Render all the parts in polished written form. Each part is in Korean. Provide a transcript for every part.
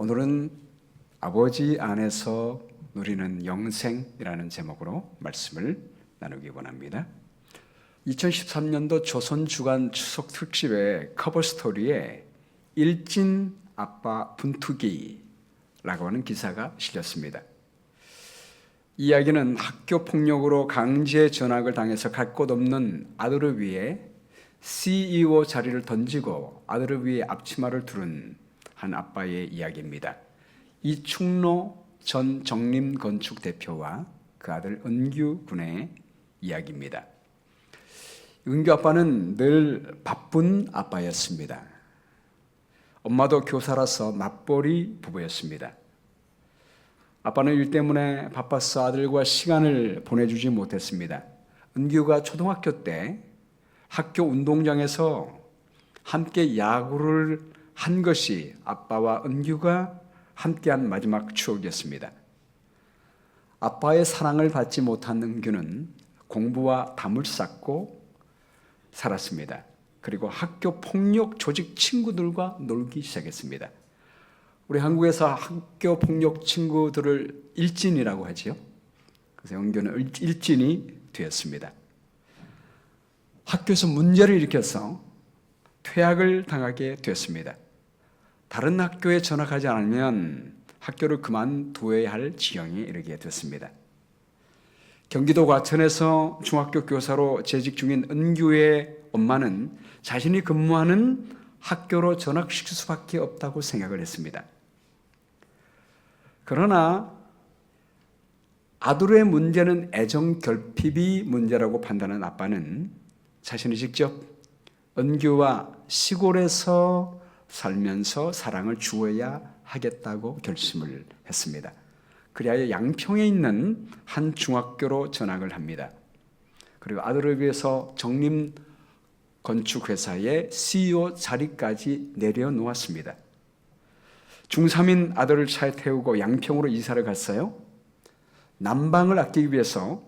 오늘은 아버지 안에서 누리는 영생이라는 제목으로 말씀을 나누기 원합니다. 2013년도 조선주간 추석 특집의 커버 스토리에 일진 아빠 분투기라고 하는 기사가 실렸습니다. 이야기는 학교 폭력으로 강제 전학을 당해서 갈 곳 없는 아들을 위해 CEO 자리를 던지고 아들을 위해 앞치마를 두른 한 아빠의 이야기입니다. 이충로 전 정림건축 대표와 그 아들 은규 군의 이야기입니다. 은규 아빠는 늘 바쁜 아빠였습니다. 엄마도 교사라서 맞벌이 부부였습니다. 아빠는 일 때문에 바빠서 아들과 시간을 보내주지 못했습니다. 은규가 초등학교 때 학교 운동장에서 함께 야구를 한 것이 아빠와 은규가 함께한 마지막 추억이었습니다. 아빠의 사랑을 받지 못한 은규는 공부와 담을 쌓고 살았습니다. 그리고 학교 폭력 조직 친구들과 놀기 시작했습니다. 우리 한국에서 학교 폭력 친구들을 일진이라고 하지요. 그래서 은규는 일진이 되었습니다. 학교에서 문제를 일으켜서 퇴학을 당하게 되었습니다. 다른 학교에 전학하지 않으면 학교를 그만두어야 할 지경에 이르게 됐습니다. 경기도 과천에서 중학교 교사로 재직 중인 은규의 엄마는 자신이 근무하는 학교로 전학시킬 수밖에 없다고 생각을 했습니다. 그러나 아들의 문제는 애정 결핍이 문제라고 판단한 아빠는 자신이 직접 은규와 시골에서 살면서 사랑을 주어야 하겠다고 결심을 했습니다. 그리하여 양평에 있는 한 중학교로 전학을 합니다. 그리고 아들을 위해서 정림건축회사의 CEO 자리까지 내려놓았습니다. 중3인 아들을 차에 태우고 양평으로 이사를 갔어요. 난방을 아끼기 위해서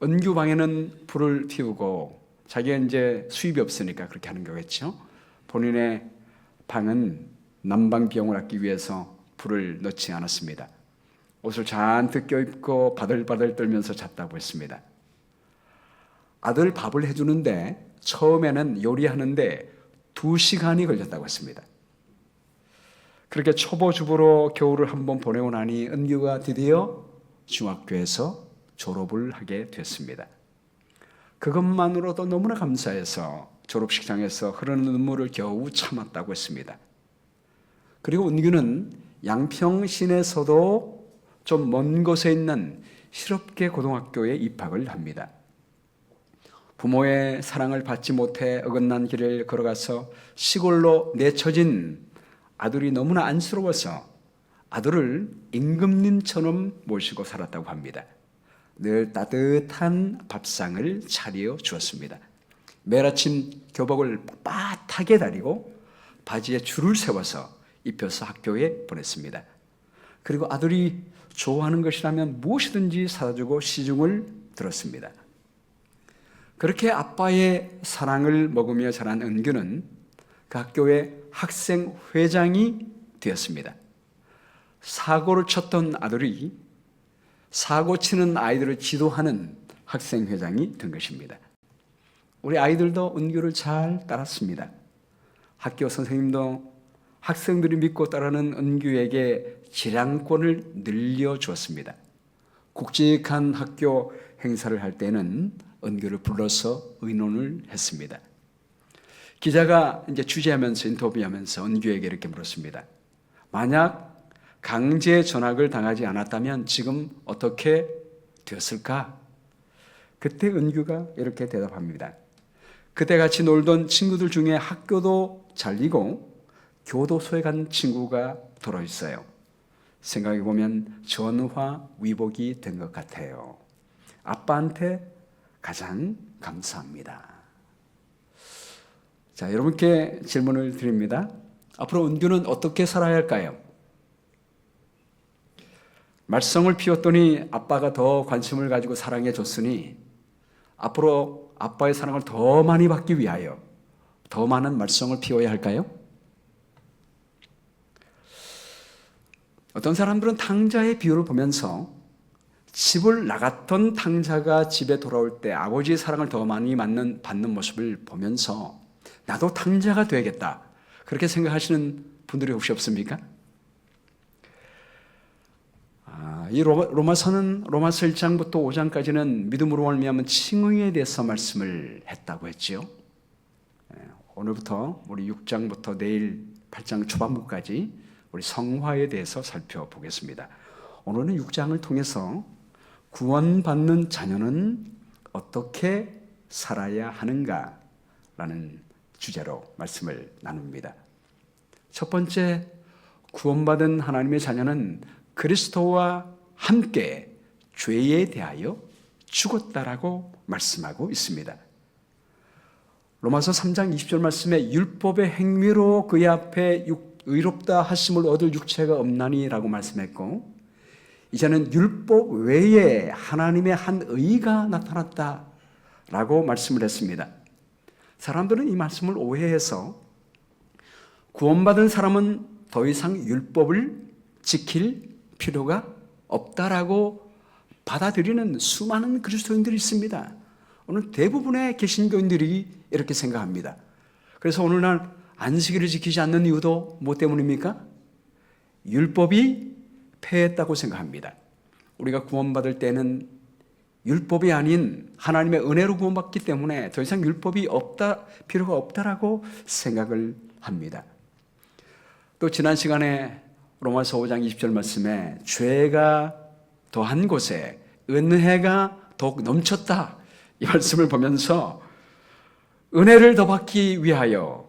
은규 방에는 불을 피우고 자기가 이제 수입이 없으니까 그렇게 하는 거겠죠. 본인의 방은 난방 비용을 아끼기 위해서 불을 넣지 않았습니다. 옷을 잔뜩 껴입고 바들바들 떨면서 잤다고 했습니다. 아들 밥을 해주는데 처음에는 요리하는데 2시간이 걸렸다고 했습니다. 그렇게 초보주부로 겨울을 한번 보내고 나니 은규가 드디어 중학교에서 졸업을 하게 됐습니다. 그것만으로도 너무나 감사해서 졸업식장에서 흐르는 눈물을 겨우 참았다고 했습니다. 그리고 은규는 양평 시내에서도 좀 먼 곳에 있는 실업계 고등학교에 입학을 합니다. 부모의 사랑을 받지 못해 어긋난 길을 걸어가서 시골로 내쳐진 아들이 너무나 안쓰러워서 아들을 임금님처럼 모시고 살았다고 합니다. 늘 따뜻한 밥상을 차려 주었습니다. 매일 아침 교복을 빳하게 다리고 바지에 줄을 세워서 입혀서 학교에 보냈습니다. 그리고 아들이 좋아하는 것이라면 무엇이든지 사주고 시중을 들었습니다. 그렇게 아빠의 사랑을 먹으며 자란 은규는 그 학교의 학생회장이 되었습니다. 사고를 쳤던 아들이 사고 치는 아이들을 지도하는 학생회장이 된 것입니다. 우리 아이들도 은규를 잘 따랐습니다. 학교 선생님도 학생들이 믿고 따르는 은규에게 지량권을 늘려주었습니다. 굵직한 학교 행사를 할 때는 은규를 불러서 의논을 했습니다. 기자가 이제 취재하면서 인터뷰하면서 은규에게 이렇게 물었습니다. 만약 강제 전학을 당하지 않았다면 지금 어떻게 되었을까? 그때 은규가 이렇게 대답합니다. 그때 같이 놀던 친구들 중에 학교도 잘리고 교도소에 간 친구가 들어있어요. 생각해보면 전화위복이 된 것 같아요. 아빠한테 가장 감사합니다. 자, 여러분께 질문을 드립니다. 앞으로 은규는 어떻게 살아야 할까요? 말썽을 피웠더니 아빠가 더 관심을 가지고 사랑해 줬으니 앞으로 아빠의 사랑을 더 많이 받기 위하여 더 많은 말썽을 피워야 할까요? 어떤 사람들은 탕자의 비유를 보면서 집을 나갔던 탕자가 집에 돌아올 때 아버지의 사랑을 더 많이 받는 모습을 보면서 나도 탕자가 되야겠다, 그렇게 생각하시는 분들이 혹시 없습니까? 이 로마서는 로마서 1장부터 5장까지는 믿음으로 말미암은 칭의에 대해서 말씀을 했다고 했지요. 오늘부터 우리 6장부터 내일 8장 초반부까지 우리 성화에 대해서 살펴보겠습니다. 오늘은 6장을 통해서 구원받는 자녀는 어떻게 살아야 하는가라는 주제로 말씀을 나눕니다. 첫 번째, 구원받은 하나님의 자녀는 그리스도와 함께 죄에 대하여 죽었다라고 말씀하고 있습니다. 로마서 3장 20절 말씀에 율법의 행위로 그의 앞에 의롭다 하심을 얻을 육체가 없나니라고 말씀했고, 이제는 율법 외에 하나님의 한 의가 나타났다라고 말씀을 했습니다. 사람들은 이 말씀을 오해해서 구원받은 사람은 더 이상 율법을 지킬 필요가 없다라고 받아들이는 수많은 그리스도인들이 있습니다. 오늘 대부분의 개신교인들이 이렇게 생각합니다. 그래서 오늘날 안식일을 지키지 않는 이유도 뭐 때문입니까? 율법이 패했다고 생각합니다. 우리가 구원받을 때는 율법이 아닌 하나님의 은혜로 구원받기 때문에 더 이상 율법이 필요가 없다라고 생각을 합니다. 또 지난 시간에 로마서 5장 20절 말씀에 죄가 더한 곳에 은혜가 더욱 넘쳤다, 이 말씀을 보면서 은혜를 더 받기 위하여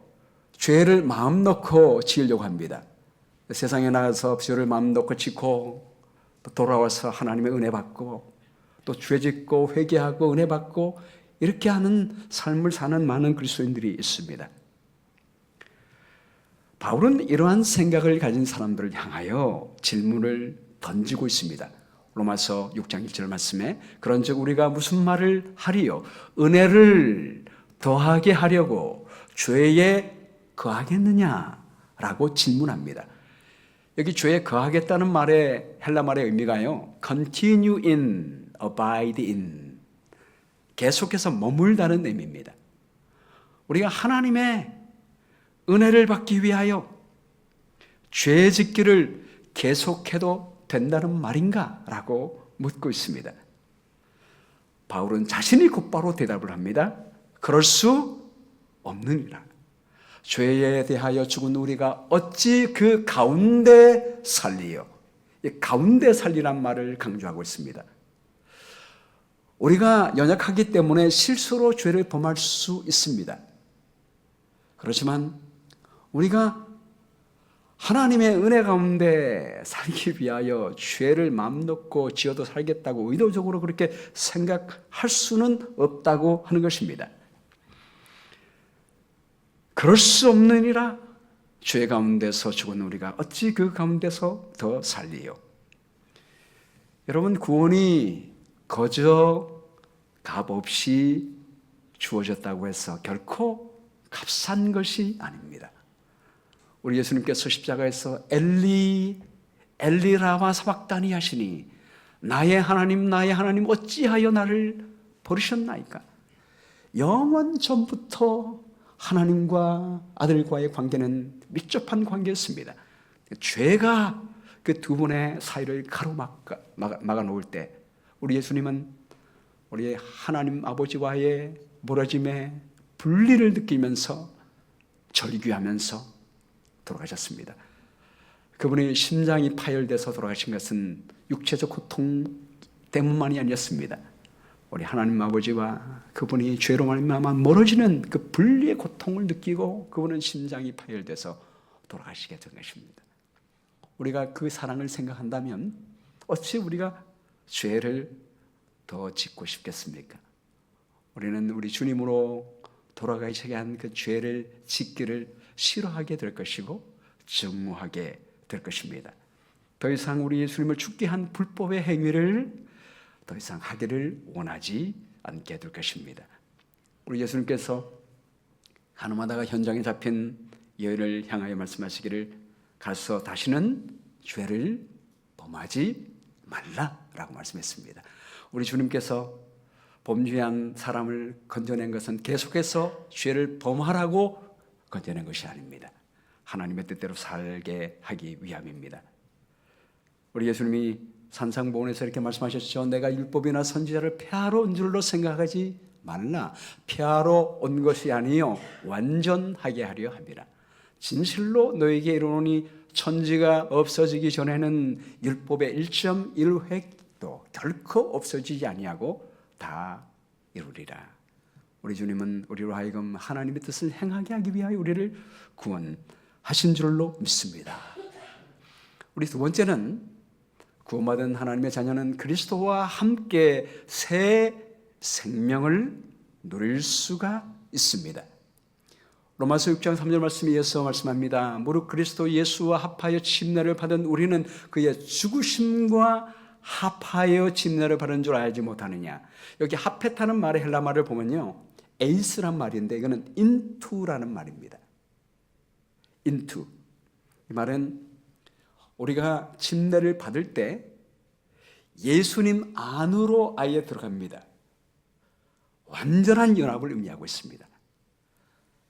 죄를 마음 놓고 지으려고 합니다. 세상에 나가서 죄를 마음 놓고 짓고 또 돌아와서 하나님의 은혜 받고 또 죄 짓고 회개하고 은혜 받고 이렇게 하는 삶을 사는 많은 그리스도인들이 있습니다. 바울은 이러한 생각을 가진 사람들을 향하여 질문을 던지고 있습니다. 로마서 6장 1절 말씀에 그런즉 우리가 무슨 말을 하리요? 은혜를 더하게 하려고 죄에 거하겠느냐라고 질문합니다. 여기 죄에 거하겠다는 말의 헬라 말의 의미가요, continue in, abide in, 계속해서 머물다는 의미입니다. 우리가 하나님의 은혜를 받기 위하여 죄 짓기를 계속해도 된다는 말인가? 라고 묻고 있습니다. 바울은 자신이 곧바로 대답을 합니다. 그럴 수 없느니라. 죄에 대하여 죽은 우리가 어찌 그 가운데 살리요? 이 가운데 살리란 말을 강조하고 있습니다. 우리가 연약하기 때문에 실수로 죄를 범할 수 있습니다. 그렇지만 우리가 하나님의 은혜 가운데 살기 위하여 죄를 마음 놓고 지어도 살겠다고 의도적으로 그렇게 생각할 수는 없다고 하는 것입니다. 그럴 수 없느니라. 죄 가운데서 죽은 우리가 어찌 그 가운데서 더 살리요? 여러분, 구원이 거저 값없이 주어졌다고 해서 결코 값싼 것이 아닙니다. 우리 예수님께서 십자가에서 엘리 엘리라마 사박다니 하시니 나의 하나님 어찌하여 나를 버리셨나이까? 영원 전부터 하나님과 아들과의 관계는 밀접한 관계였습니다. 죄가 그 두 분의 사이를 가로막아 놓을 때 우리 예수님은 우리 하나님 아버지와의 멀어짐의 분리를 느끼면서 절규하면서 돌아가셨습니다. 그분의 심장이 파열돼서 돌아가신 것은 육체적 고통 때문만이 아니었습니다. 우리 하나님 아버지와 그분이 죄로 말미암아 멀어지는 그 분리의 고통을 느끼고 그분은 심장이 파열돼서 돌아가시게 된 것입니다. 우리가 그 사랑을 생각한다면 어찌 우리가 죄를 더 짓고 싶겠습니까? 우리는 우리 주님으로 돌아가시게 한 그 죄를 짓기를 싫어하게 될 것이고 증오하게 될 것입니다. 더 이상 우리 예수님을 죽게 한 불법의 행위를 더 이상 하기를 원하지 않게 될 것입니다. 우리 예수님께서 가늠하다가 현장에 잡힌 여인을 향하여 말씀하시기를 가서 다시는 죄를 범하지 말라라고 말씀했습니다. 우리 주님께서 범죄한 사람을 건져낸 것은 계속해서 죄를 범하라고 건져낸 것이 아닙니다. 하나님의 뜻대로 살게 하기 위함입니다. 우리 예수님이 산상보훈에서 이렇게 말씀하셨죠. 내가 율법이나 선지자를 폐하러 온 줄로 생각하지 말라. 폐하러 온 것이 아니요 완전하게 하려 함이라. 진실로 너에게 이르노니 천지가 없어지기 전에는 율법의 1.1획도 결코 없어지지 아니하고 다 이루리라. 우리 주님은 우리로 하여금 하나님의 뜻을 행하게 하기 위하여 우리를 구원하신 줄로 믿습니다. 우리 두 번째는 구원받은 하나님의 자녀는 그리스도와 함께 새 생명을 누릴 수가 있습니다. 로마서 6장 3절 말씀에 이어서 말씀합니다. 무릇 그리스도 예수와 합하여 침례를 받은 우리는 그의 죽으심과 합하여 침례를 받은 줄 알지 못하느냐. 여기 합했다는 말의 헬라 말을 보면요, 에이스란 말인데 이거는 인투라는 말입니다. 인투. 이 말은 우리가 침례를 받을 때 예수님 안으로 아예 들어갑니다. 완전한 연합을 의미하고 있습니다.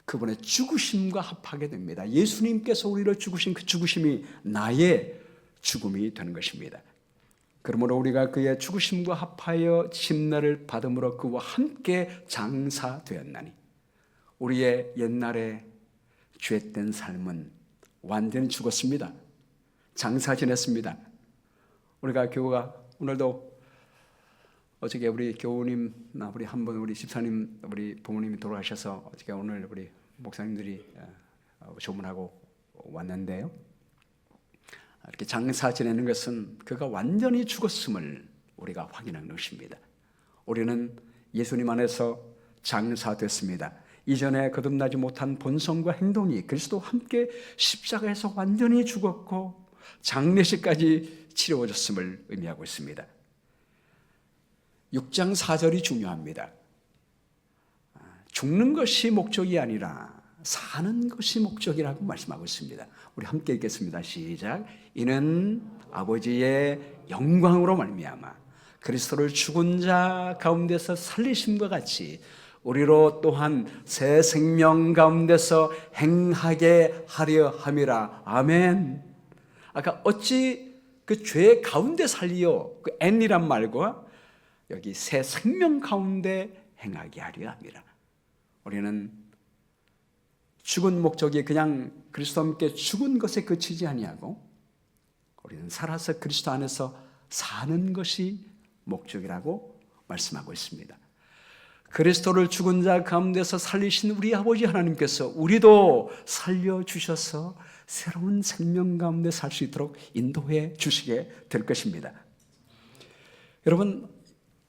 그분의 죽으심과 합하게 됩니다. 예수님께서 우리를 죽으신 그 죽으심이 나의 죽음이 되는 것입니다. 그러므로 우리가 그의 죽으심과 합하여 침례를 받음으로 그와 함께 장사되었나니 우리의 옛날에 죄된 삶은 완전히 죽었습니다. 장사 지냈습니다. 우리가 교우가 오늘도 어저께 우리 교우님, 우리 한 분 우리 집사님, 우리 부모님이 돌아가셔서 어저께 오늘 우리 목사님들이 조문하고 왔는데요. 이렇게 장사 지내는 것은 그가 완전히 죽었음을 우리가 확인하는 것입니다. 우리는 예수님 안에서 장사됐습니다. 이전에 거듭나지 못한 본성과 행동이 그리스도와 함께 십자가에서 완전히 죽었고 장례식까지 치러졌음을 의미하고 있습니다. 6장 4절이 중요합니다. 죽는 것이 목적이 아니라 사는 것이 목적이라고 말씀하고 있습니다. 우리 함께 읽겠습니다. 시작. 이는 아버지의 영광으로 말미암아 그리스도를 죽은 자 가운데서 살리심과 같이 우리로 또한 새 생명 가운데서 행하게 하려 함이라. 아멘. 아까 어찌 그 죄 가운데 살리요, 그 N이란 말과 여기 새 생명 가운데 행하게 하려 함이라. 우리는 죽은 목적이 그냥 그리스도와 함께 죽은 것에 그치지 아니하고 우리는 살아서 그리스도 안에서 사는 것이 목적이라고 말씀하고 있습니다. 그리스도를 죽은 자 가운데서 살리신 우리 아버지 하나님께서 우리도 살려주셔서 새로운 생명 가운데 살 수 있도록 인도해 주시게 될 것입니다. 여러분,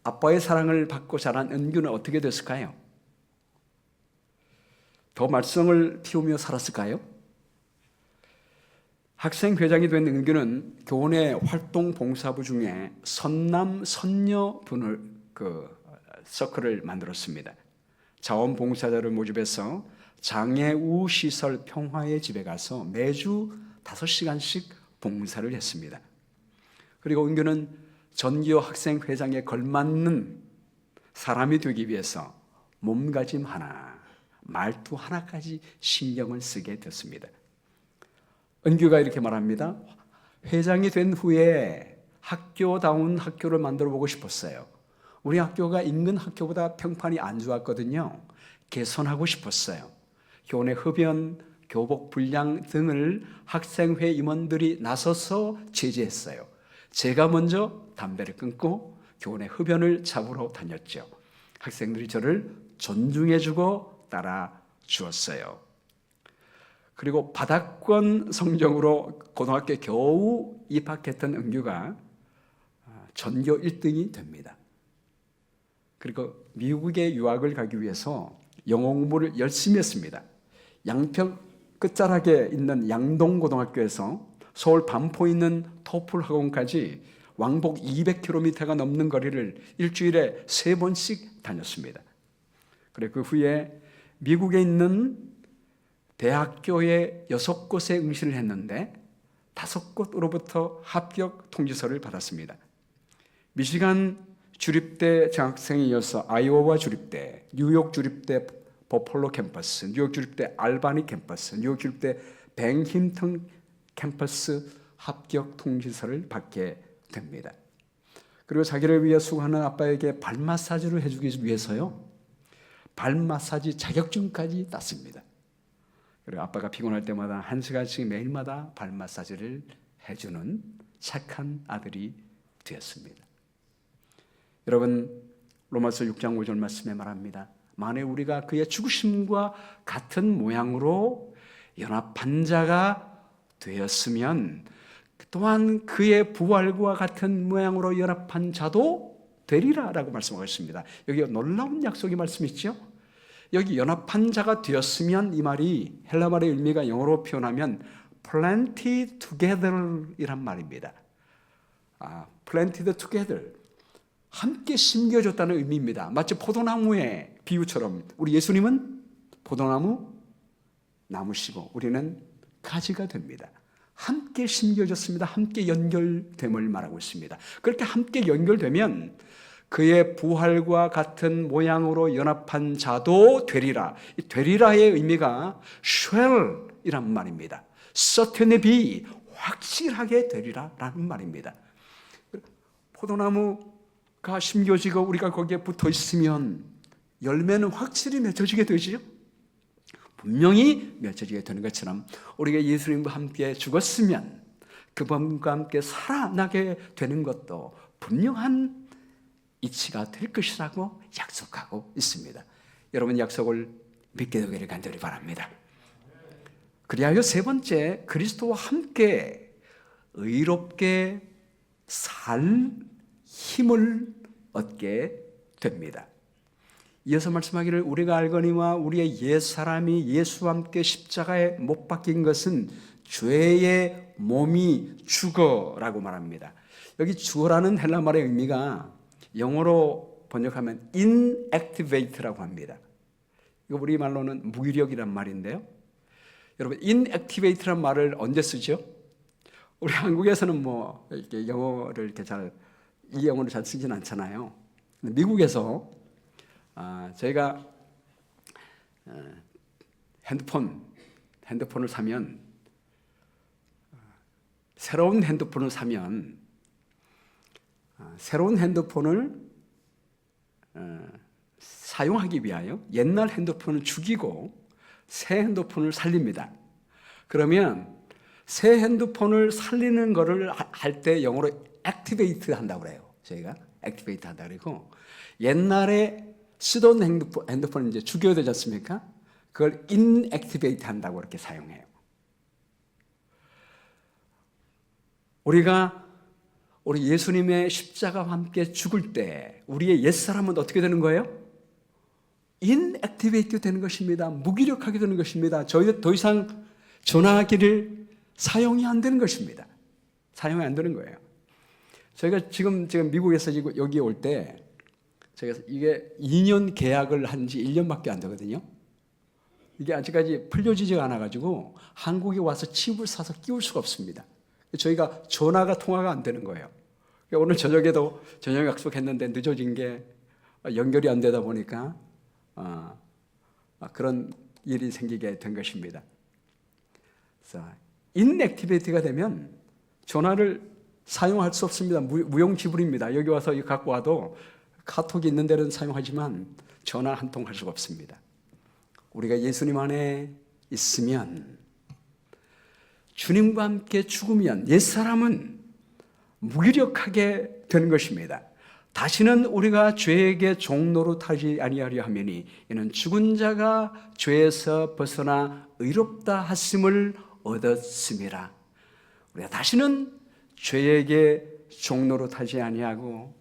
아빠의 사랑을 받고 자란 은규는 어떻게 됐을까요? 더 말썽을 피우며 살았을까요? 학생회장이 된 은규는 교원의 활동 봉사부 중에 선남 선녀분을 서클을 만들었습니다. 자원봉사자를 모집해서 장애우 시설 평화의 집에 가서 매주 5시간씩 봉사를 했습니다. 그리고 은규는 전기호 학생회장에 걸맞는 사람이 되기 위해서 몸가짐 하나, 말투 하나까지 신경을 쓰게 됐습니다. 은규가 이렇게 말합니다. 회장이 된 후에 학교다운 학교를 만들어 보고 싶었어요. 우리 학교가 인근 학교보다 평판이 안 좋았거든요. 개선하고 싶었어요. 교내 흡연, 교복 불량 등을 학생회 임원들이 나서서 제지했어요. 제가 먼저 담배를 끊고 교내 흡연을 잡으러 다녔죠. 학생들이 저를 존중해주고 따라 주었어요. 그리고 바닥권 성적으로 고등학교에 겨우 입학했던 은규가 전교 1등이 됩니다. 그리고 미국에 유학을 가기 위해서 영어 공부를 열심히 했습니다. 양평 끝자락에 있는 양동고등학교에서 서울 반포에 있는 토플 학원까지 왕복 200km가 넘는 거리를 일주일에 3번씩 다녔습니다. 그리고 그 후에 미국에 있는 대학교에 6곳에 응시를 했는데 5곳으로부터 합격 통지서를 받았습니다. 미시간 주립대 장학생에 이어서 아이오와 주립대, 뉴욕 주립대 버펄로 캠퍼스, 뉴욕 주립대 알바니 캠퍼스, 뉴욕 주립대 뱅힘턴 캠퍼스 합격 통지서를 받게 됩니다. 그리고 자기를 위해 수고하는 아빠에게 발 마사지를 해주기 위해서요, 발 마사지 자격증까지 땄습니다. 그리고 아빠가 피곤할 때마다 1시간씩 매일마다 발 마사지를 해주는 착한 아들이 되었습니다. 여러분, 로마서 6장 5절 말씀에 말합니다. 만일 우리가 그의 죽으심과 같은 모양으로 연합한 자가 되었으면 또한 그의 부활과 같은 모양으로 연합한 자도 되리라 라고 말씀하고 있습니다. 여기 놀라운 약속의 말씀이 있죠. 여기 연합한 자가 되었으면, 이 말이 헬라 말의 의미가 영어로 표현하면 planted together 이란 말입니다. planted together, 함께 심겨졌다는 의미입니다. 마치 포도나무의 비유처럼 우리 예수님은 포도나무 나무시고 우리는 가지가 됩니다. 함께 심겨졌습니다. 함께 연결됨을 말하고 있습니다. 그렇게 함께 연결되면 그의 부활과 같은 모양으로 연합한 자도 되리라. 이 되리라의 의미가 shall이란 말입니다. certainly be, 확실하게 되리라 라는 말입니다. 포도나무가 심겨지고 우리가 거기에 붙어 있으면 열매는 확실히 맺어지게 되지요. 분명히 맺어지게 되는 것처럼 우리가 예수님과 함께 죽었으면 그분과 함께 살아나게 되는 것도 분명한 이치가 될 것이라고 약속하고 있습니다. 여러분, 약속을 믿게 되기를 간절히 바랍니다. 그리하여 세 번째, 그리스도와 함께 의롭게 살 힘을 얻게 됩니다. 이어서 말씀하기를 우리가 알거니와 우리의 옛사람이 예수와 함께 십자가에 못 박힌 것은 죄의 몸이 죽어라고 말합니다. 여기 죽어라는 헬라 말의 의미가 영어로 번역하면 inactivate라고 합니다. 이거 우리말로는 무기력이란 말인데요. 여러분, inactivate란 말을 언제 쓰죠? 우리 한국에서는 뭐 이렇게 영어를 이렇게 이 영어를 잘 쓰진 않잖아요. 미국에서 저희가 핸드폰을 사면, 새로운 핸드폰을 사면 새로운 핸드폰을 사용하기 위하여 옛날 핸드폰을 죽이고 새 핸드폰을 살립니다. 그러면 새 핸드폰을 살리는 거를 할 때 영어로 액티베이트 한다고 그래요. 저희가 액티베이트 한다고 그러고, 옛날에 쓰던 핸드폰을 이제 죽여야 되지 않습니까? 그걸 인액티베이트 한다고 이렇게 사용해요. 우리 예수님의 십자가와 함께 죽을 때 우리의 옛사람은 어떻게 되는 거예요? 인액티베이트 되는 것입니다. 무기력하게 되는 것입니다. 저희 더 이상 전화기를 사용이 안 되는 것입니다. 사용이 안 되는 거예요. 저희가 지금 미국에서 여기 올 때 제가 이게 2년 계약을 한 지 1년밖에 안 되거든요. 이게 아직까지 풀려지지가 않아가지고 한국에 와서 칩을 사서 끼울 수가 없습니다. 저희가 통화가 안 되는 거예요. 오늘 저녁에도 저녁 약속했는데 늦어진 게 연결이 안 되다 보니까 그런 일이 생기게 된 것입니다. 인액티베이트가 되면 전화를 사용할 수 없습니다. 무용지물입니다. 여기 와서 갖고 와도 카톡이 있는 데는 사용하지만 전화 한 통 할 수가 없습니다. 우리가 예수님 안에 있으면, 주님과 함께 죽으면 옛사람은 무기력하게 되는 것입니다. 다시는 우리가 죄에게 종로로 타지 아니하려 하매니 이는 죽은 자가 죄에서 벗어나 의롭다 하심을 얻었음이라. 우리가 다시는 죄에게 종로로 타지 아니하고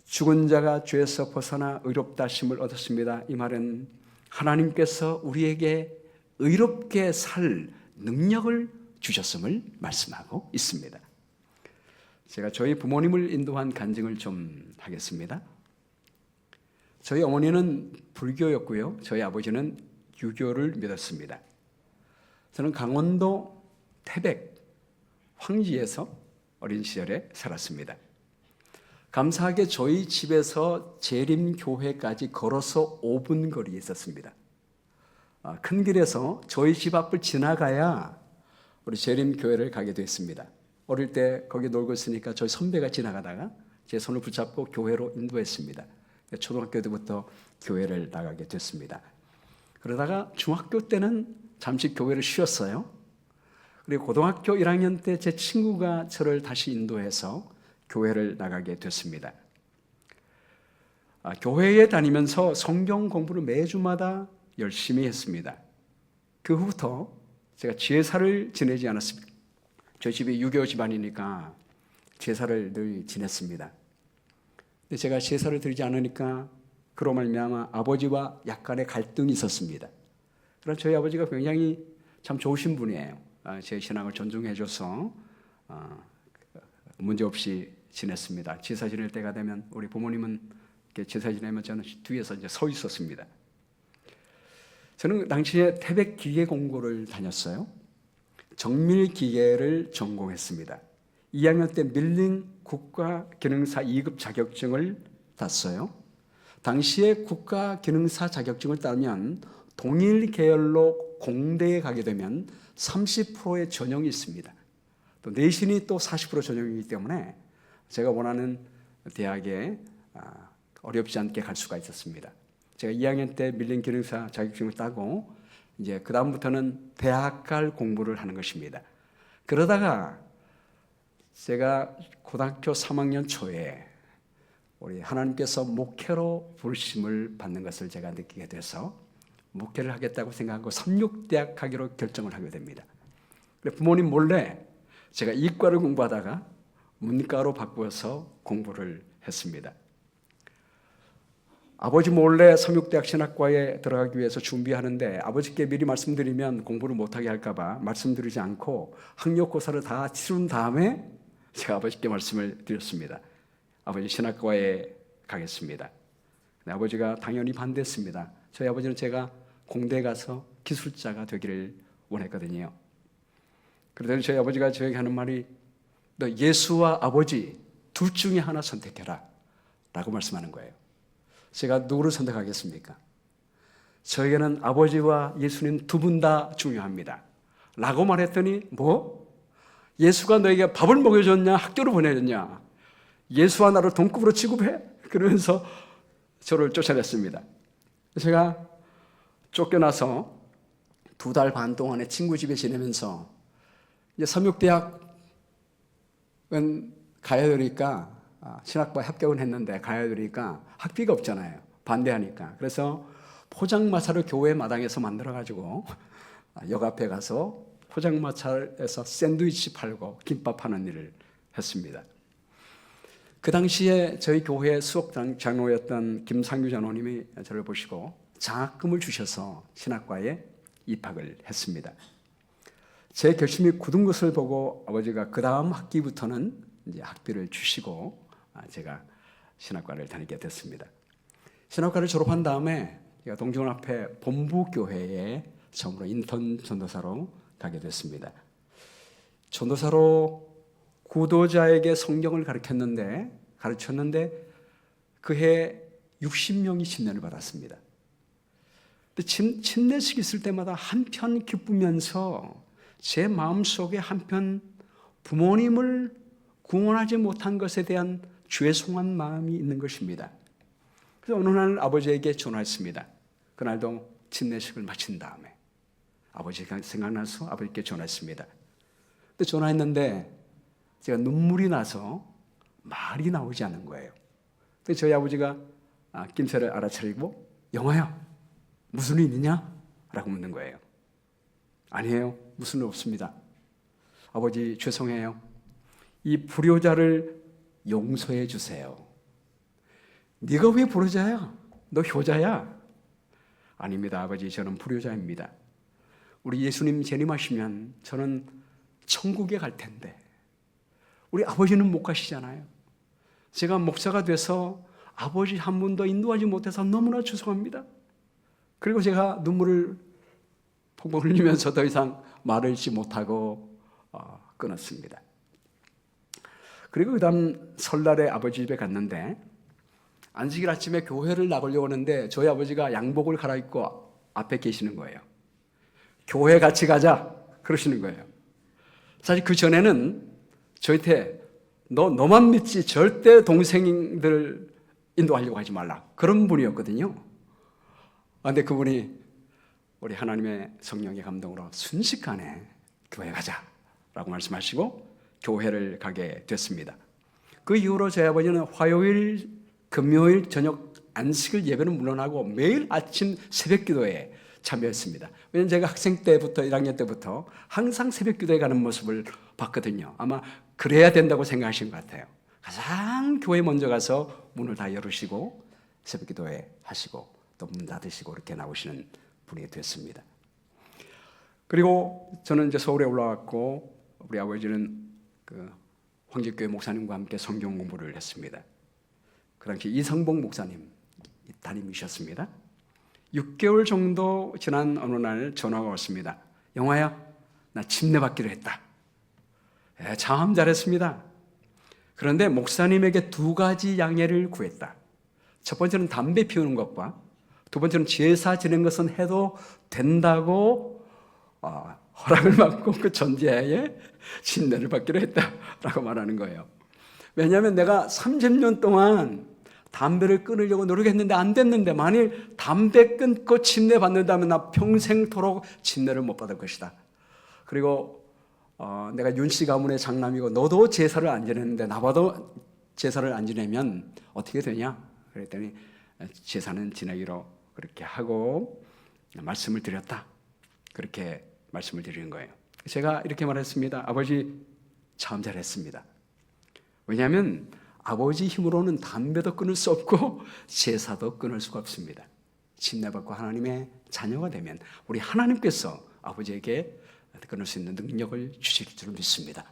죽은 자가 죄에서 벗어나 의롭다 하심을 얻었습니다. 이 말은 하나님께서 우리에게 의롭게 살 능력을 주셨음을 말씀하고 있습니다. 제가 저희 부모님을 인도한 간증을 좀 하겠습니다. 저희 어머니는 불교였고요. 저희 아버지는 유교를 믿었습니다. 저는 강원도 태백 황지에서 어린 시절에 살았습니다. 감사하게 저희 집에서 재림교회까지 걸어서 5분 거리에 있었습니다. 큰 길에서 저희 집 앞을 지나가야 우리 재림교회를 가게 됐습니다. 어릴 때 거기 놀고 있으니까 저희 선배가 지나가다가 제 손을 붙잡고 교회로 인도했습니다. 초등학교 때부터 교회를 나가게 됐습니다. 그러다가 중학교 때는 잠시 교회를 쉬었어요. 그리고 고등학교 1학년 때 제 친구가 저를 다시 인도해서 교회를 나가게 됐습니다. 교회에 다니면서 성경 공부를 매주마다 열심히 했습니다. 그 후부터 제가 제사를 지내지 않았습니다. 저희 집이 유교 집안이니까 제사를 늘 지냈습니다. 근데 제가 제사를 드리지 않으니까 그로 말미암아 아버지와 약간의 갈등이 있었습니다. 그러나 저희 아버지가 굉장히 참 좋으신 분이에요. 제 신앙을 존중해줘서 문제없이 지냈습니다. 제사 지낼 때가 되면 우리 부모님은 제사 지내면 저는 뒤에서 이제 서 있었습니다. 저는 당시에 태백 기계 공고를 다녔어요. 정밀 기계를 전공했습니다. 2학년 때 밀린 국가기능사 2급 자격증을 땄어요. 당시에 국가기능사 자격증을 따면 동일 계열로 공대에 가게 되면 30%의 전형이 있습니다. 또 내신이 또 40% 전형이기 때문에 제가 원하는 대학에 어렵지 않게 갈 수가 있었습니다. 제가 2학년 때 밀린 기능사 자격증을 따고 이제 그 다음부터는 대학 갈 공부를 하는 것입니다. 그러다가 제가 고등학교 3학년 초에 우리 하나님께서 목회로 부르심을 받는 것을 제가 느끼게 돼서 목회를 하겠다고 생각하고 삼육대학 가기로 결정을 하게 됩니다. 부모님 몰래 제가 이과를 공부하다가 문과로 바꾸어서 공부를 했습니다. 아버지 몰래 삼육대학 신학과에 들어가기 위해서 준비하는데 아버지께 미리 말씀드리면 공부를 못하게 할까 봐 말씀드리지 않고 학력고사를 다 치른 다음에 제가 아버지께 말씀을 드렸습니다. 아버지 신학과에 가겠습니다. 아버지가 당연히 반대했습니다. 저희 아버지는 제가 공대에 가서 기술자가 되기를 원했거든요. 그러더니 저희 아버지가 저에게 하는 말이 너 예수와 아버지 둘 중에 하나 선택해라 라고 말씀하는 거예요. 제가 누구를 선택하겠습니까? 저에게는 아버지와 예수님 두 분 다 중요합니다 라고 말했더니 뭐? 예수가 너에게 밥을 먹여줬냐? 학교를 보내줬냐? 예수와 나를 동급으로 취급해? 그러면서 저를 쫓아냈습니다. 제가 쫓겨나서 2달 반 동안에 친구 집에 지내면서 이제 삼육대학은 가야 되니까 신학과에 합격은 했는데 가야 되니까 학비가 없잖아요. 반대하니까. 그래서 포장마차를 교회 마당에서 만들어가지고 역 앞에 가서 포장마차에서 샌드위치 팔고 김밥 파는 일을 했습니다. 그 당시에 저희 교회 수석 장로였던 김상규 장로님이 저를 보시고 장학금을 주셔서 신학과에 입학을 했습니다. 제 결심이 굳은 것을 보고 아버지가 그 다음 학기부터는 이제 학비를 주시고 제가 신학과를 다니게 됐습니다. 신학과를 졸업한 다음에 제가 동정원 앞에 본부교회에 처음으로 인턴 전도사로 가게 됐습니다. 전도사로 구도자에게 성경을 가르쳤는데 그해 60명이 침례를 받았습니다. 침례식 있을 때마다 한편 기쁘면서 제 마음속에 한편 부모님을 구원하지 못한 것에 대한 죄송한 마음이 있는 것입니다. 그래서 어느 날 아버지에게 전화했습니다. 그날도 침례식을 마친 다음에 아버지가 생각나서 아버지께 전화했습니다. 근데 전화했는데 제가 눈물이 나서 말이 나오지 않는 거예요. 근데 저희 아버지가 낌새를 알아차리고 영화야 무슨 일 있냐? 라고 묻는 거예요. 아니에요. 무슨 일 없습니다. 아버지 죄송해요. 이 불효자를 용서해 주세요. 네가 왜 불효자야? 너 효자야? 아닙니다. 아버지 저는 불효자입니다. 우리 예수님 재림하시면 저는 천국에 갈 텐데 우리 아버지는 못 가시잖아요. 제가 목사가 돼서 아버지 한 분도 인도하지 못해서 너무나 죄송합니다. 그리고 제가 눈물을 펑펑 흘리면서 더 이상 말을 지 못하고 끊었습니다. 그리고 그 다음 설날에 아버지 집에 갔는데 안식일 아침에 교회를 나가려고 하는데 저희 아버지가 양복을 갈아입고 앞에 계시는 거예요. 교회 같이 가자 그러시는 거예요. 사실 그 전에는 저한테 너만 믿지 절대 동생들 인도하려고 하지 말라 그런 분이었거든요. 그런데 그분이 우리 하나님의 성령의 감동으로 순식간에 교회 가자라고 말씀하시고 교회를 가게 됐습니다. 그 이후로 저희 아버지는 화요일, 금요일 저녁 안식일 예배는 물론하고 매일 아침 새벽 기도에 참여했습니다. 왜냐하면 제가 학생 때부터 1학년 때부터 항상 새벽 기도에 가는 모습을 봤거든요. 아마 그래야 된다고 생각하신 것 같아요. 가장 교회 먼저 가서 문을 다 열으시고 새벽 기도에 하시고 또 문 닫으시고 이렇게 나오시는 분이 됐습니다. 그리고 저는 이제 서울에 올라왔고 우리 아버지는 그 황길교회 목사님과 함께 성경 공부를 했습니다. 그 당시 이성복 목사님 담임이셨습니다. 6개월 정도 지난 어느 날 전화가 왔습니다. 영화야, 나 침례 받기로 했다. 참 잘했습니다. 그런데 목사님에게 2가지 양해를 구했다. 첫 번째는 담배 피우는 것과 두 번째는 제사 지낸 것은 해도 된다고 허락을 받고 그 전제하에 침례를 받기로 했다라고 말하는 거예요. 왜냐하면 내가 30년 동안 담배를 끊으려고 노력했는데 안 됐는데 만일 담배 끊고 침례 받는다면 나 평생토록 침례를 못 받을 것이다. 그리고 내가 윤씨 가문의 장남이고 너도 제사를 안 지냈는데 나봐도 제사를 안 지내면 어떻게 되냐? 그랬더니 제사는 지내기로 그렇게 하고 말씀을 드렸다. 그렇게 말씀을 드리는 거예요. 제가 이렇게 말했습니다. 아버지 참 잘했습니다. 왜냐하면 아버지 힘으로는 담배도 끊을 수 없고 제사도 끊을 수가 없습니다. 침례받고 하나님의 자녀가 되면 우리 하나님께서 아버지에게 끊을 수 있는 능력을 주실 줄 믿습니다.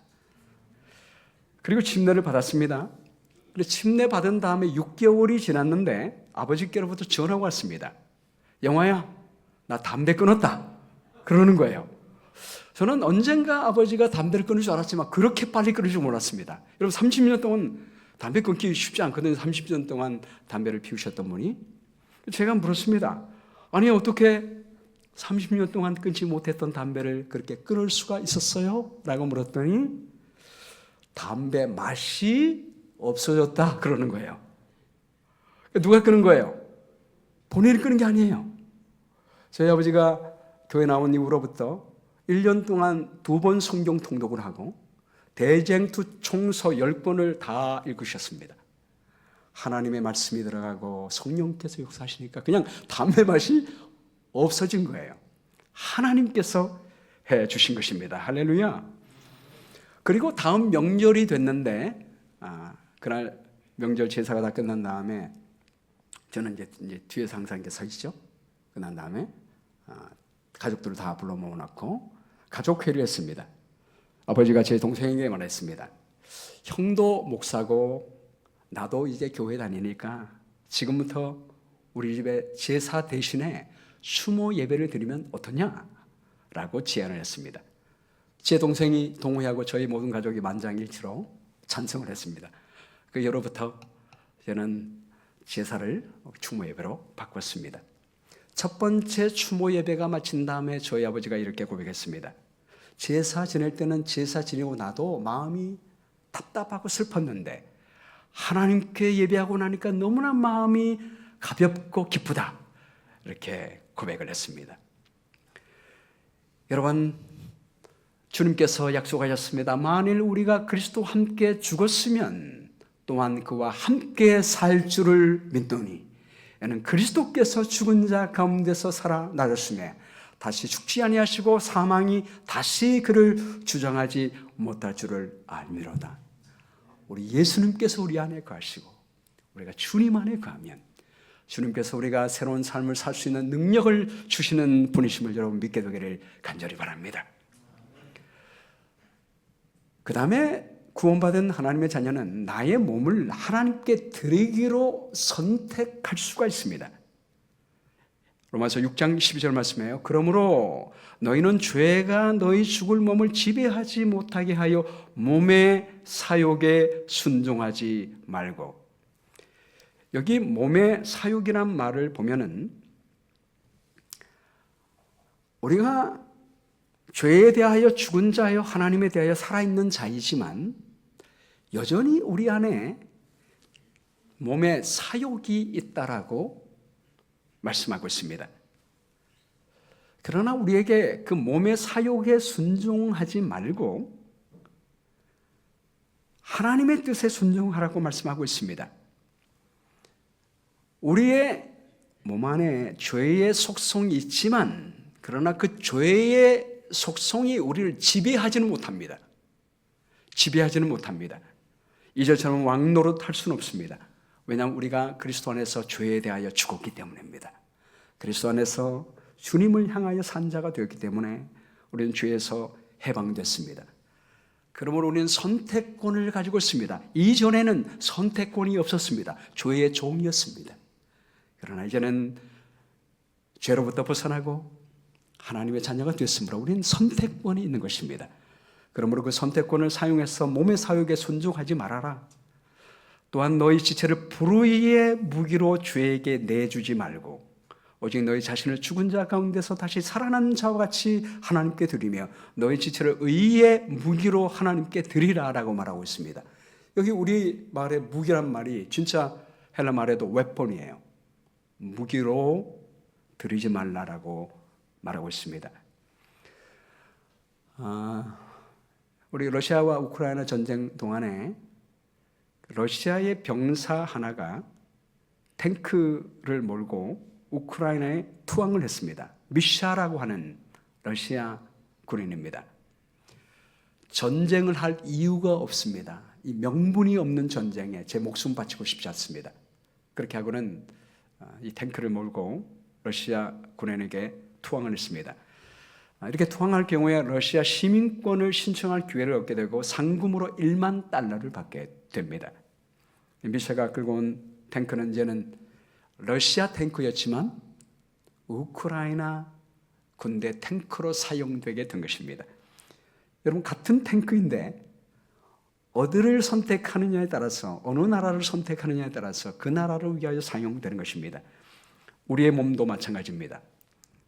그리고 침례를 받았습니다. 침례 받은 다음에 6개월이 지났는데 아버지께로부터 전화가 왔습니다. 영화야, 나 담배 끊었다. 그러는 거예요. 저는 언젠가 아버지가 담배를 끊을 줄 알았지만 그렇게 빨리 끊을 줄 몰랐습니다. 여러분 30년 동안 담배 끊기 쉽지 않거든요. 30년 동안 담배를 피우셨던 분이. 제가 물었습니다. 아니 어떻게 30년 동안 끊지 못했던 담배를 그렇게 끊을 수가 있었어요? 라고 물었더니 담배 맛이 없어졌다 그러는 거예요. 누가 끊은 거예요? 본인이 끊은 게 아니에요. 저희 아버지가 교회 나온 이후로부터 1년 동안 2번 성경 통독을 하고 대쟁투 총서 10권을 다 읽으셨습니다. 하나님의 말씀이 들어가고 성령께서 역사하시니까 그냥 담배 맛이 없어진 거예요. 하나님께서 해 주신 것입니다. 할렐루야. 그리고 다음 명절이 됐는데 그날 명절 제사가 다 끝난 다음에 저는 이제 뒤에서 항상 이렇게 서 있죠. 끝난 다음에 가족들을 다 불러 모아놓고 가족회의를 했습니다. 아버지가 제 동생에게 말했습니다. 형도 목사고 나도 이제 교회 다니니까 지금부터 우리 집에 제사 대신에 수모 예배를 드리면 어떠냐? 라고 제안을 했습니다. 제 동생이 동의하고 저희 모든 가족이 만장일치로 찬성을 했습니다. 그 예로부터 저는 제사를 추모 예배로 바꿨습니다. 첫 번째 추모 예배가 마친 다음에 저희 아버지가 이렇게 고백했습니다. 제사 지낼 때는 제사 지내고 나도 마음이 답답하고 슬펐는데 하나님께 예배하고 나니까 너무나 마음이 가볍고 기쁘다. 이렇게 고백을 했습니다. 여러분, 주님께서 약속하셨습니다. 만일 우리가 그리스도와 함께 죽었으면 또한 그와 함께 살 줄을 믿노니 이는 그리스도께서 죽은 자 가운데서 살아나셨으며 다시 죽지 아니하시고 사망이 다시 그를 주장하지 못할 줄을 알미로다. 우리 예수님께서 우리 안에 거하시고 우리가 주님 안에 거하면 주님께서 우리가 새로운 삶을 살 수 있는 능력을 주시는 분이심을 여러분 믿게 되기를 간절히 바랍니다. 그 다음에 구원받은 하나님의 자녀는 나의 몸을 하나님께 드리기로 선택할 수가 있습니다. 로마서 6장 12절 말씀이에요. 그러므로 너희는 죄가 너희 죽을 몸을 지배하지 못하게 하여 몸의 사욕에 순종하지 말고. 여기 몸의 사욕이란 말을 보면은 우리가 죄에 대하여 죽은 자여 하나님에 대하여 살아있는 자이지만 여전히 우리 안에 몸에 사욕이 있다라고 말씀하고 있습니다. 그러나 우리에게 그 몸의 사욕에 순종하지 말고 하나님의 뜻에 순종하라고 말씀하고 있습니다. 우리의 몸 안에 죄의 속성이 있지만 그러나 그 죄의 속성이 우리를 지배하지는 못합니다. 지배하지는 못합니다. 이전처럼 왕노릇 할 수는 없습니다. 왜냐하면 우리가 그리스도 안에서 죄에 대하여 죽었기 때문입니다. 그리스도 안에서 주님을 향하여 산 자가 되었기 때문에 우리는 죄에서 해방됐습니다. 그러므로 우리는 선택권을 가지고 있습니다. 이전에는 선택권이 없었습니다. 죄의 종이었습니다. 그러나 이제는 죄로부터 벗어나고 하나님의 자녀가 됐으므로 우리는 선택권이 있는 것입니다. 그러므로 그 선택권을 사용해서 몸의 사욕에 순종하지 말아라. 또한 너희 지체를 불의의 무기로 죄에게 내주지 말고 오직 너희 자신을 죽은 자 가운데서 다시 살아난 자와 같이 하나님께 드리며 너희 지체를 의의 무기로 하나님께 드리라라고 말하고 있습니다. 여기 우리 말의 무기란 말이 진짜 헬라 말에도 웨폰이에요. 무기로 드리지 말라라고 말하고 있습니다. 우리 러시아와 우크라이나 전쟁 동안에 러시아의 병사 하나가 탱크를 몰고 우크라이나에 투항을 했습니다. 미샤라고 하는 러시아 군인입니다. 전쟁을 할 이유가 없습니다. 이 명분이 없는 전쟁에 제 목숨 바치고 싶지 않습니다. 그렇게 하고는 이 탱크를 몰고 러시아 군인에게 투항을 했습니다. 이렇게 투항할 경우에 러시아 시민권을 신청할 기회를 얻게 되고 상금으로 1만 달러를 받게 됩니다. 미샤가 끌고 온 탱크는 이제는 러시아 탱크였지만 우크라이나 군대 탱크로 사용되게 된 것입니다. 여러분, 같은 탱크인데 어디를 선택하느냐에 따라서, 어느 나라를 선택하느냐에 따라서 그 나라를 위하여 사용되는 것입니다. 우리의 몸도 마찬가지입니다.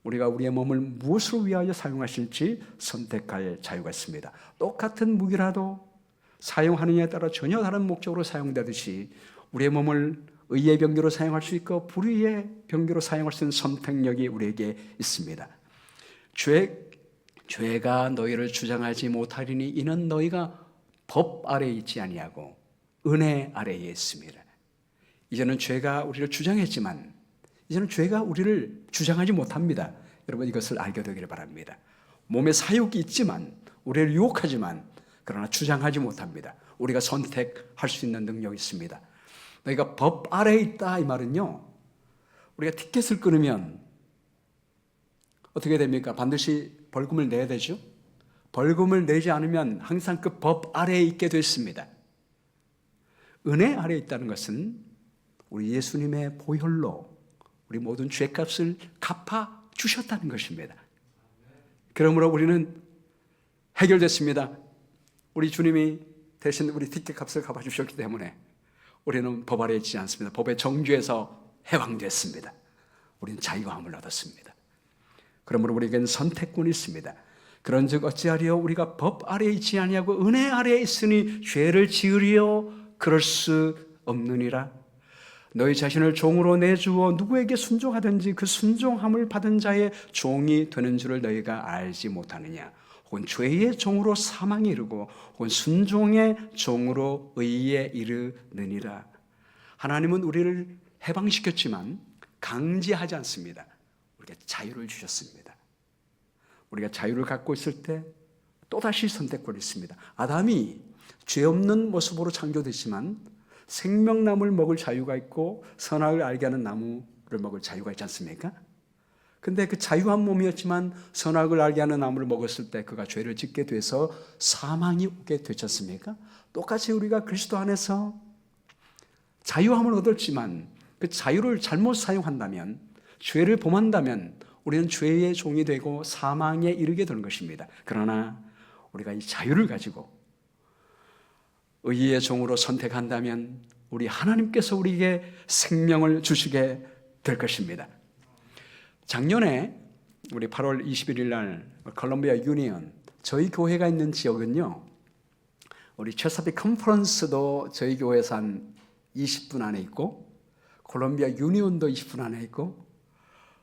우리가 우리의 몸을 무엇을 위하여 사용하실지 선택할 자유가 있습니다. 똑같은 무기라도 사용하느냐에 따라 전혀 다른 목적으로 사용되듯이 우리의 몸을 의의 병기로 사용할 수 있고 불의의 병기로 사용할 수 있는 선택력이 우리에게 있습니다. 죄가 너희를 주장하지 못하리니 이는 너희가 법 아래에 있지 아니하고 은혜 아래에 있습니다. 이제는 죄가 우리를 주장했지만 이제는 죄가 우리를 주장하지 못합니다. 여러분, 이것을 알게 되기를 바랍니다. 몸에 사욕이 있지만 우리를 유혹하지만 그러나 주장하지 못합니다. 우리가 선택할 수 있는 능력이 있습니다. 너희가 법 아래에 있다 이 말은요, 우리가 티켓을 끊으면 어떻게 됩니까? 반드시 벌금을 내야 되죠. 벌금을 내지 않으면 항상 그 법 아래에 있게 됐습니다. 은혜 아래에 있다는 것은 우리 예수님의 보혈로 우리 모든 죄값을 갚아 주셨다는 것입니다. 그러므로 우리는 해결됐습니다. 우리 주님이 대신 우리 티켓값을 갚아 주셨기 때문에 우리는 법 아래에 있지 않습니다. 법의 정죄에서 해방됐습니다. 우리는 자유함을 얻었습니다. 그러므로 우리에게는 선택권이 있습니다. 그런즉 어찌하리요? 우리가 법 아래에 있지 아니하고 은혜 아래에 있으니 죄를 지으리요? 그럴 수 없느니라. 너희 자신을 종으로 내주어 누구에게 순종하든지 그 순종함을 받은 자의 종이 되는 줄을 너희가 알지 못하느냐? 혹은 죄의 종으로 사망에 이르고 혹은 순종의 종으로 의에 이르느니라. 하나님은 우리를 해방시켰지만 강제하지 않습니다. 우리에게 자유를 주셨습니다. 우리가 자유를 갖고 있을 때 또다시 선택권이 있습니다. 아담이 죄 없는 모습으로 창조됐지만 생명나무를 먹을 자유가 있고 선악을 알게 하는 나무를 먹을 자유가 있지 않습니까? 근데 그 자유한 몸이었지만 선악을 알게 하는 나무를 먹었을 때 그가 죄를 짓게 돼서 사망이 오게 되지 않습니까? 똑같이 우리가 그리스도 안에서 자유함을 얻었지만 그 자유를 잘못 사용한다면 죄를 범한다면 우리는 죄의 종이 되고 사망에 이르게 되는 것입니다. 그러나 우리가 이 자유를 가지고 의의 종으로 선택한다면 우리 하나님께서 우리에게 생명을 주시게 될 것입니다. 작년에 우리 8월 21일 날 콜롬비아 유니온, 저희 교회가 있는 지역은요, 우리 체사피 컨퍼런스도 저희 교회에서 한 20분 안에 있고, 콜롬비아 유니온도 20분 안에 있고,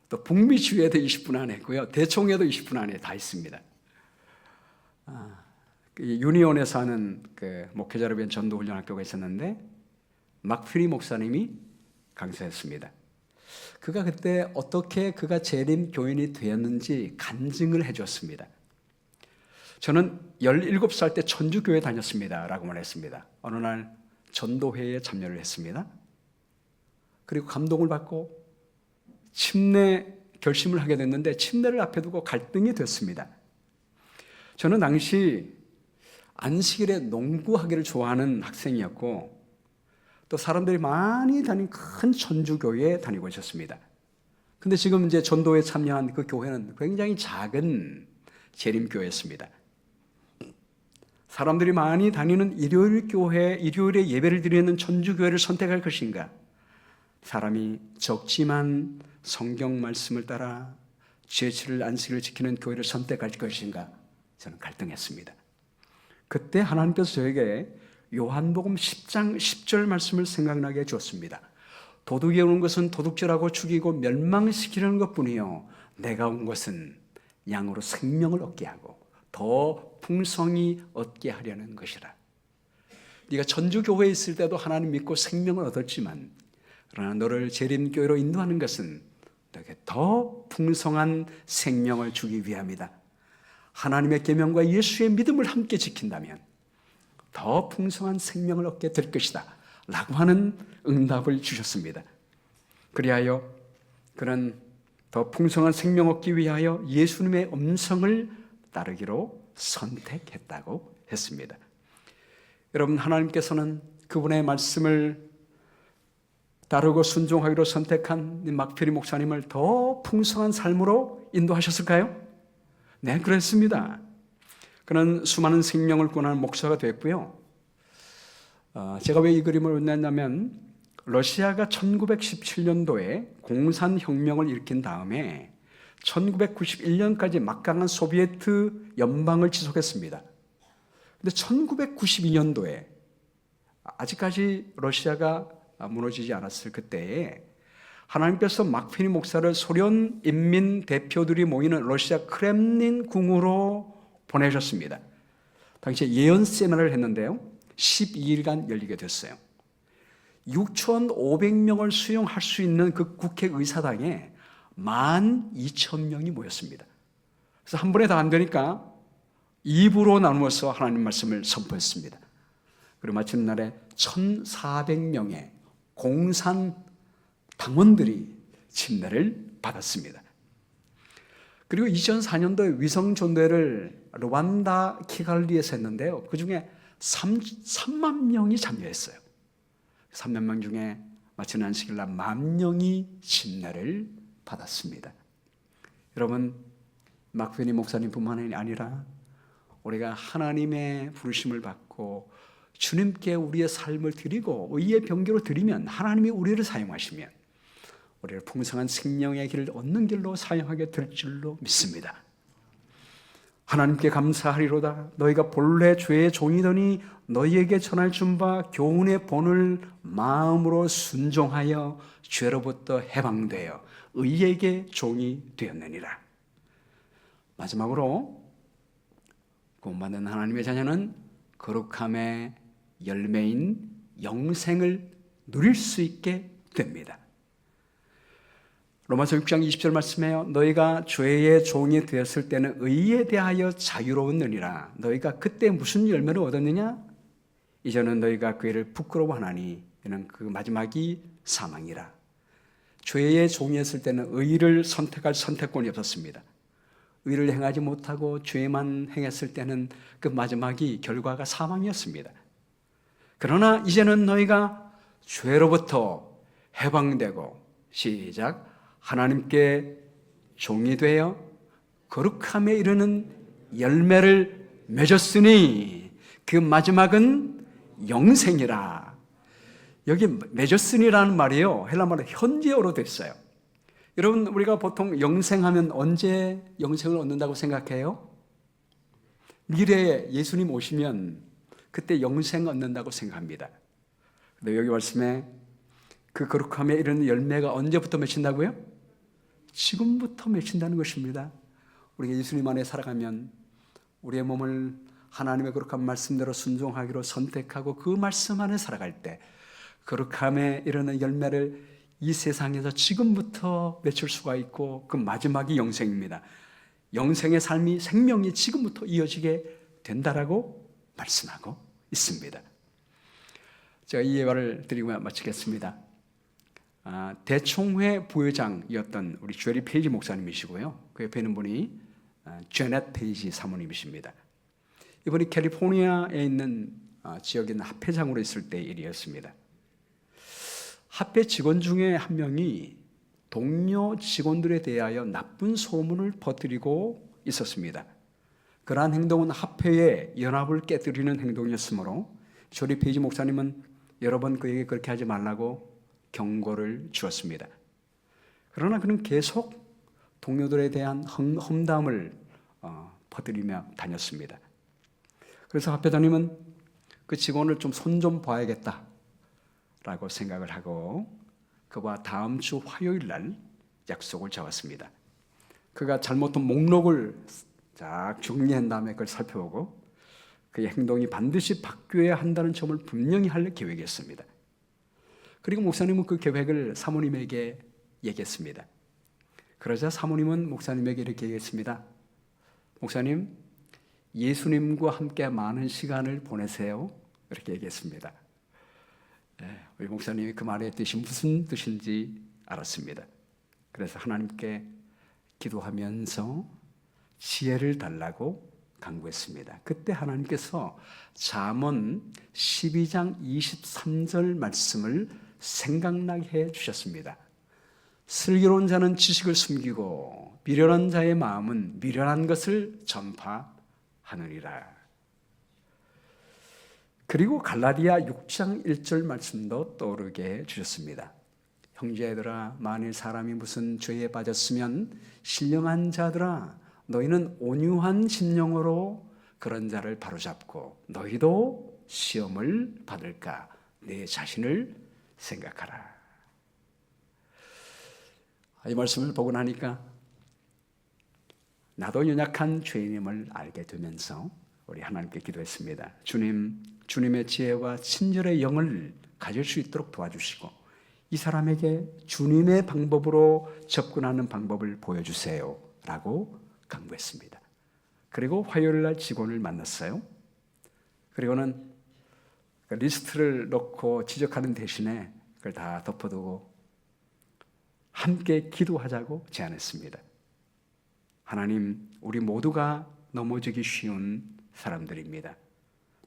또 북미 주회도 20분 안에 있고요, 대총회도 20분 안에 다 있습니다. 유니온에서 하는 그 목회자를 위한 전도훈련 학교가 있었는데 막피리 목사님이 강사했습니다. 그가 그때 어떻게 그가 재림 교인이 되었는지 간증을 해줬습니다. 저는 17살 때 천주교회 다녔습니다 라고 말했습니다. 어느 날 전도회에 참여를 했습니다. 그리고 감동을 받고 침례 결심을 하게 됐는데 침례를 앞에 두고 갈등이 됐습니다. 저는 당시 안식일에 농구하기를 좋아하는 학생이었고 또 사람들이 많이 다니는 큰 천주교회에 다니고 있었습니다. 근데 지금 이제 전도에 참여한 그 교회는 굉장히 작은 재림교회였습니다. 사람들이 많이 다니는 일요일 교회, 일요일에 예배를 드리는 천주교회를 선택할 것인가? 사람이 적지만 성경 말씀을 따라 제7일 안식일을 지키는 교회를 선택할 것인가? 저는 갈등했습니다. 그때 하나님께서 저에게 요한복음 10장 10절 말씀을 생각나게 해주었습니다. 도둑이 오는 것은 도둑질하고 죽이고 멸망시키려는 것뿐이요 내가 온 것은 양으로 생명을 얻게 하고 더 풍성히 얻게 하려는 것이라. 네가 천주교회에 있을 때도 하나님 믿고 생명을 얻었지만 그러나 너를 재림교회로 인도하는 것은 너에게 더 풍성한 생명을 주기 위함이다. 하나님의 계명과 예수의 믿음을 함께 지킨다면 더 풍성한 생명을 얻게 될 것이다 라고 하는 응답을 주셨습니다. 그리하여 그는 더 풍성한 생명 얻기 위하여 예수님의 음성을 따르기로 선택했다고 했습니다. 여러분, 하나님께서는 그분의 말씀을 따르고 순종하기로 선택한 막피리 목사님을 더 풍성한 삶으로 인도하셨을까요? 네, 그랬습니다. 그는 수많은 생명을 구원하는 목사가 됐고요. 제가 왜 이 그림을 냈냐면 러시아가 1917년도에 공산혁명을 일으킨 다음에 1991년까지 막강한 소비에트 연방을 지속했습니다. 그런데 1992년도에 아직까지 러시아가 무너지지 않았을 그때에 하나님께서 막피리 목사를 소련 인민 대표들이 모이는 러시아 크렘린 궁으로 보내셨습니다. 당시에 예언 세미나를 했는데요, 12일간 열리게 됐어요. 6,500명을 수용할 수 있는 그 국회의사당에 12,000명이 모였습니다. 그래서 한 번에 다 안 되니까 2부로 나누어서 하나님 말씀을 선포했습니다. 그리고 마침날에 1,400명의 공산 당원들이 침례를 받았습니다. 그리고 2004년도에 위성전도회를 루안다 키갈리에서 했는데요, 그 중에 3만 명이 참여했어요. 3만 명 중에 마침 안식일날 10,000명이 침례를 받았습니다. 여러분, 막피리 목사님뿐만이 아니라 우리가 하나님의 부르심을 받고 주님께 우리의 삶을 드리고 의의 병기로 드리면 하나님이 우리를 사용하시면 우리를 풍성한 생명의 길을 얻는 길로 사용하게 될 줄로 믿습니다. 하나님께 감사하리로다. 너희가 본래 죄의 종이더니 너희에게 전할 준 바 교훈의 본을 마음으로 순종하여 죄로부터 해방되어 의에게 종이 되었느니라. 마지막으로 구원받는 하나님의 자녀는 거룩함의 열매인 영생을 누릴 수 있게 됩니다. 로마서 6장 20절 말씀해요. 너희가 죄의 종이 되었을 때는 의에 대하여 자유로웠느니라. 너희가 그때 무슨 열매를 얻었느냐? 이제는 너희가 그 일을 부끄러워하나니 이는 그 마지막이 사망이라. 죄의 종이었을 때는 의를 선택할 선택권이 없었습니다. 의를 행하지 못하고 죄만 행했을 때는 그 마지막이 결과가 사망이었습니다. 그러나 이제는 너희가 죄로부터 해방되고 시작 하나님께 종이 되어 거룩함에 이르는 열매를 맺었으니 그 마지막은 영생이라. 여기 맺었으니라는 말이요, 헬라말로 현재어로 됐어요. 여러분, 우리가 보통 영생하면 언제 영생을 얻는다고 생각해요? 미래에 예수님 오시면 그때 영생 얻는다고 생각합니다. 근데 여기 말씀에 그 거룩함에 이르는 열매가 언제부터 맺힌다고요? 지금부터 맺힌다는 것입니다. 우리가 예수님 안에 살아가면 우리의 몸을 하나님의 거룩한 말씀대로 순종하기로 선택하고 그 말씀 안에 살아갈 때 거룩함에 이르는 열매를 이 세상에서 지금부터 맺힐 수가 있고 그 마지막이 영생입니다. 영생의 삶이, 생명이 지금부터 이어지게 된다라고 말씀하고 있습니다. 제가 이 예화를 드리고 마치겠습니다. 대총회 부회장이었던 우리 주애리 페이지 목사님이시고요, 그 옆에 있는 분이 제넷 페이지 사모님이십니다. 이분이 캘리포니아에 있는 지역에 있는 합회장으로 있을 때의 일이었습니다. 합회 직원 중에 한 명이 동료 직원들에 대하여 나쁜 소문을 퍼뜨리고 있었습니다. 그러한 행동은 합회의 연합을 깨뜨리는 행동이었으므로 조리 페이지 목사님은 여러 번 그에게 그렇게 하지 말라고 경고를 주었습니다. 그러나 그는 계속 동료들에 대한 험담을 퍼뜨리며 다녔습니다. 그래서 합회장님은 그 직원을 좀 손 좀 봐야겠다 라고 생각을 하고 그와 다음 주 화요일 날 약속을 잡았습니다. 그가 잘못한 목록을 쫙 정리한 다음에 그걸 살펴보고 그의 행동이 반드시 바뀌어야 한다는 점을 분명히 할 계획이었습니다. 그리고 목사님은 그 계획을 사모님에게 얘기했습니다. 그러자 사모님은 목사님에게 이렇게 얘기했습니다. 목사님, 예수님과 함께 많은 시간을 보내세요. 이렇게 얘기했습니다. 우리 목사님이 그 말의 뜻이 무슨 뜻인지 알았습니다. 그래서 하나님께 기도하면서 지혜를 달라고 간구했습니다. 그때 하나님께서 잠언 12장 23절 말씀을 생각나게 해 주셨습니다. 슬기로운 자는 지식을 숨기고 미련한 자의 마음은 미련한 것을 전파하느니라. 그리고 갈라디아 6장 1절 말씀도 떠오르게 해 주셨습니다. 형제들아, 만일 사람이 무슨 죄에 빠졌으면 신령한 자들아, 너희는 온유한 심령으로 그런 자를 바로잡고 너희도 시험을 받을까 내 자신을 생각하라. 이 말씀을 보고 나니까 나도 연약한 죄인임을 알게 되면서 우리 하나님께 기도했습니다. 주님의 지혜와 친절의 영을 가질 수 있도록 도와주시고 이 사람에게 주님의 방법으로 접근하는 방법을 보여주세요 라고 간구했습니다. 그리고 화요일 날 직원을 만났어요. 그리고는 리스트를 넣고 지적하는 대신에 그걸 다 덮어두고 함께 기도하자고 제안했습니다. 하나님, 우리 모두가 넘어지기 쉬운 사람들입니다.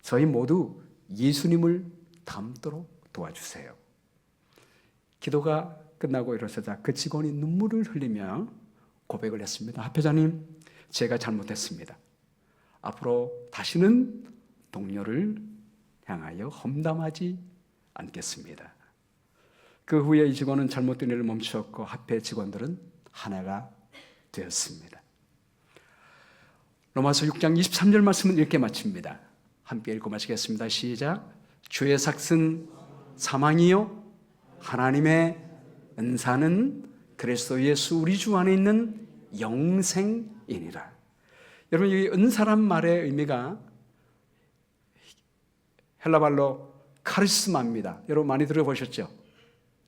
저희 모두 예수님을 닮도록 도와주세요. 기도가 끝나고 일어서자 그 직원이 눈물을 흘리며 고백을 했습니다. 합회장님, 제가 잘못했습니다. 앞으로 다시는 동료를 향하여 험담하지 않겠습니다. 그 후에 이 직원은 잘못된 일을 멈추었고 합회 직원들은 하나가 되었습니다. 로마서 6장 23절 말씀은 이렇게 마칩니다. 함께 읽고 마치겠습니다. 시작. 주의 삭은 사망이요 하나님의 은사는 그리스도 예수 우리 주 안에 있는 영생이니라. 여러분, 이 은사란 말의 의미가 헬라말로 카리스마입니다. 여러분 많이 들어보셨죠?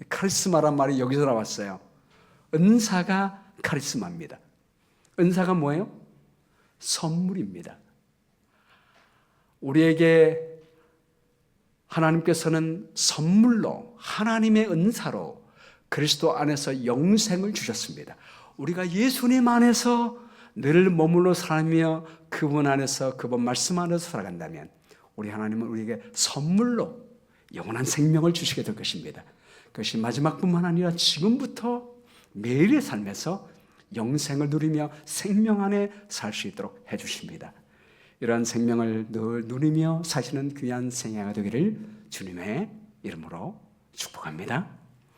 카리스마란 말이 여기서 나왔어요. 은사가 카리스마입니다. 은사가 뭐예요? 선물입니다. 우리에게 하나님께서는 선물로 하나님의 은사로 그리스도 안에서 영생을 주셨습니다. 우리가 예수님 안에서 늘 머물러 살며 그분 안에서 그분 말씀 안에서 살아간다면 우리 하나님은 우리에게 선물로 영원한 생명을 주시게 될 것입니다. 그것이 마지막뿐만 아니라 지금부터 매일의 삶에서 영생을 누리며 생명 안에 살 수 있도록 해주십니다. 이러한 생명을 늘 누리며 사시는 귀한 생애가 되기를 주님의 이름으로 축복합니다.